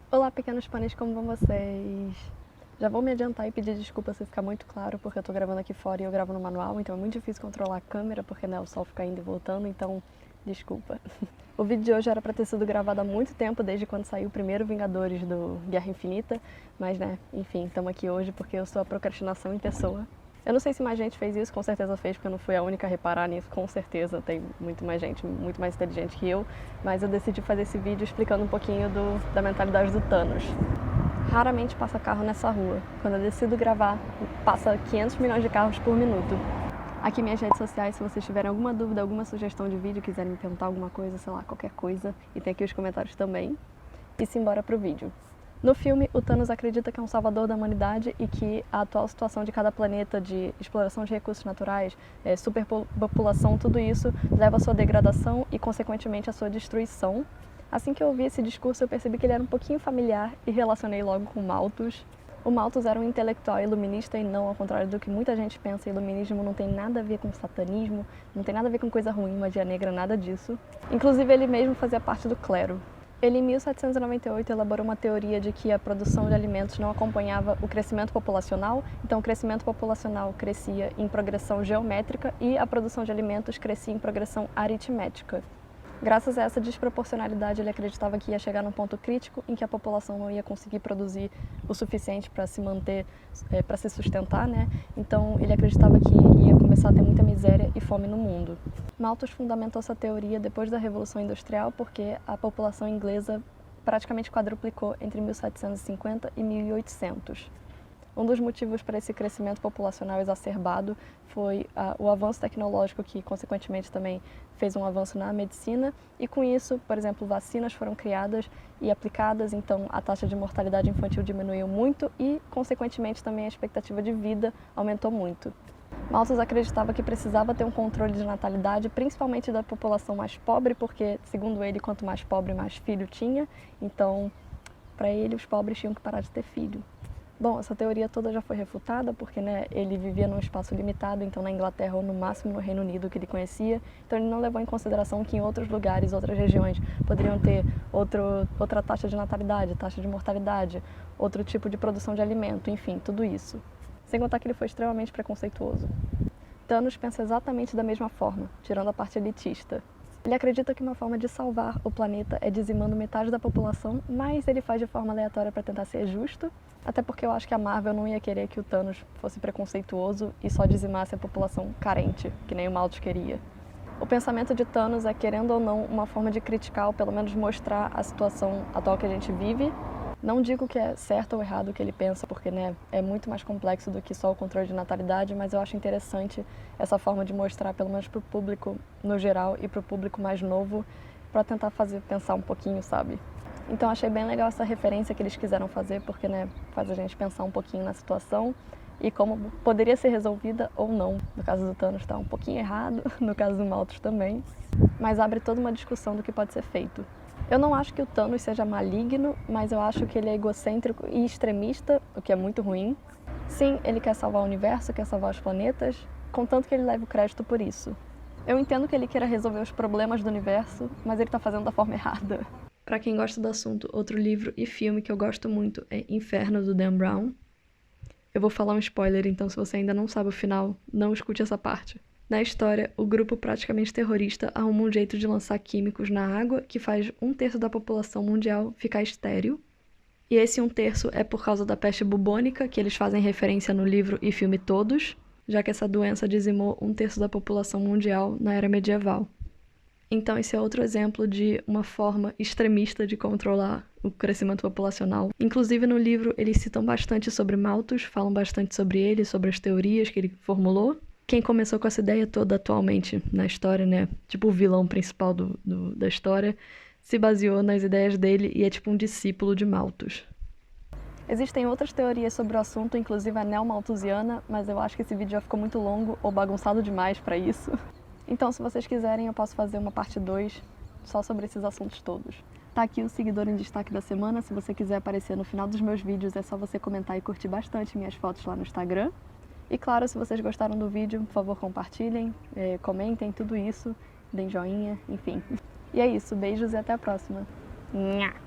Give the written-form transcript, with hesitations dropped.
Olá, pequenos pães, como vão vocês? Já vou me adiantar e pedir desculpa se ficar muito claro, porque eu tô gravando aqui fora e eu gravo no manual, então é muito difícil controlar a câmera, porque né, o sol fica indo e voltando, então desculpa. O vídeo de hoje era pra ter sido gravado há muito tempo, desde quando saiu o primeiro Vingadores do Guerra Infinita, mas né, enfim, estamos aqui hoje porque eu sou a procrastinação em pessoa. Eu não sei se mais gente fez isso, com certeza fez, porque eu não fui a única a reparar nisso, com certeza tem muito mais gente, muito mais inteligente que eu, mas eu decidi fazer esse vídeo explicando um pouquinho da mentalidade do Thanos. Raramente passa carro nessa rua. Quando eu decido gravar, passa 500 milhões de carros por minuto. Aqui minhas redes sociais, se vocês tiverem alguma dúvida, alguma sugestão de vídeo, quiserem me perguntar alguma coisa, sei lá, qualquer coisa, e tem aqui os comentários também. E simbora pro vídeo. No filme, o Thanos acredita que é um salvador da humanidade e que a atual situação de cada planeta, de exploração de recursos naturais, superpopulação, tudo isso leva à sua degradação e, consequentemente, à sua destruição. Assim que eu ouvi esse discurso, eu percebi que ele era um pouquinho familiar e relacionei logo com Malthus. O Malthus era um intelectual iluminista e não, ao contrário do que muita gente pensa, iluminismo não tem nada a ver com satanismo, não tem nada a ver com coisa ruim, magia negra, nada disso. Inclusive, ele mesmo fazia parte do clero. Ele, em 1798, elaborou uma teoria de que a produção de alimentos não acompanhava o crescimento populacional, então o crescimento populacional crescia em progressão geométrica e a produção de alimentos crescia em progressão aritmética. Graças a essa desproporcionalidade, ele acreditava que ia chegar num ponto crítico em que a população não ia conseguir produzir o suficiente para se manter, para se sustentar, né? Então ele acreditava que ia começar a ter muita miséria e fome no mundo. Malthus fundamentou essa teoria depois da Revolução Industrial porque a população inglesa praticamente quadruplicou entre 1750 e 1800. Um dos motivos para esse crescimento populacional exacerbado foi o avanço tecnológico que, consequentemente, também fez um avanço na medicina e, com isso, por exemplo, vacinas foram criadas e aplicadas, então a taxa de mortalidade infantil diminuiu muito e, consequentemente, também a expectativa de vida aumentou muito. Malthus acreditava que precisava ter um controle de natalidade, principalmente da população mais pobre, porque, segundo ele, quanto mais pobre, mais filho tinha, então, para ele, os pobres tinham que parar de ter filho. Bom, essa teoria toda já foi refutada porque né, ele vivia num espaço limitado, então na Inglaterra ou no máximo no Reino Unido que ele conhecia, então ele não levou em consideração que em outros lugares, outras regiões poderiam ter outra taxa de natalidade, taxa de mortalidade, outro tipo de produção de alimento, enfim, tudo isso. Sem contar que ele foi extremamente preconceituoso. Thanos pensa exatamente da mesma forma, tirando a parte elitista. Ele acredita que uma forma de salvar o planeta é dizimando metade da população, mas ele faz de forma aleatória para tentar ser justo, até porque eu acho que a Marvel não ia querer que o Thanos fosse preconceituoso e só dizimasse a população carente, que nem o Malthus queria. O pensamento de Thanos é, querendo ou não, uma forma de criticar ou pelo menos mostrar a situação atual que a gente vive. Não digo que é certo ou errado o que ele pensa, porque né, é muito mais complexo do que só o controle de natalidade, mas eu acho interessante essa forma de mostrar, pelo menos para o público no geral e para o público mais novo, para tentar fazer pensar um pouquinho, sabe? Então achei bem legal essa referência que eles quiseram fazer, porque né, faz a gente pensar um pouquinho na situação e como poderia ser resolvida ou não. No caso do Thanos está um pouquinho errado, no caso do Malthus também, mas abre toda uma discussão do que pode ser feito. Eu não acho que o Thanos seja maligno, mas eu acho que ele é egocêntrico e extremista, o que é muito ruim. Sim, ele quer salvar o universo, quer salvar os planetas, contanto que ele leve o crédito por isso. Eu entendo que ele queira resolver os problemas do universo, mas ele está fazendo da forma errada. Para quem gosta do assunto, outro livro e filme que eu gosto muito é Inferno, do Dan Brown. Eu vou falar um spoiler, então se você ainda não sabe o final, não escute essa parte. Na história, o grupo praticamente terrorista arruma um jeito de lançar químicos na água que faz 1/3 da população mundial ficar estéril. E esse 1/3 é por causa da peste bubônica, que eles fazem referência no livro e filme todos, já que essa doença dizimou 1/3 da população mundial na era medieval. Então esse é outro exemplo de uma forma extremista de controlar o crescimento populacional. Inclusive no livro eles citam bastante sobre Malthus, falam bastante sobre ele, sobre as teorias que ele formulou. Quem começou com essa ideia toda atualmente na história, né, tipo o vilão principal da história, se baseou nas ideias dele e é tipo um discípulo de Malthus. Existem outras teorias sobre o assunto, inclusive a neo-malthusiana, mas eu acho que esse vídeo já ficou muito longo ou bagunçado demais para isso. Então, se vocês quiserem, eu posso fazer uma parte 2 só sobre esses assuntos todos. Tá aqui o seguidor em destaque da semana, se você quiser aparecer no final dos meus vídeos, é só você comentar e curtir bastante minhas fotos lá no Instagram. E claro, se vocês gostaram do vídeo, por favor compartilhem, comentem, tudo isso, deem joinha, enfim. E é isso, beijos e até a próxima. Nha!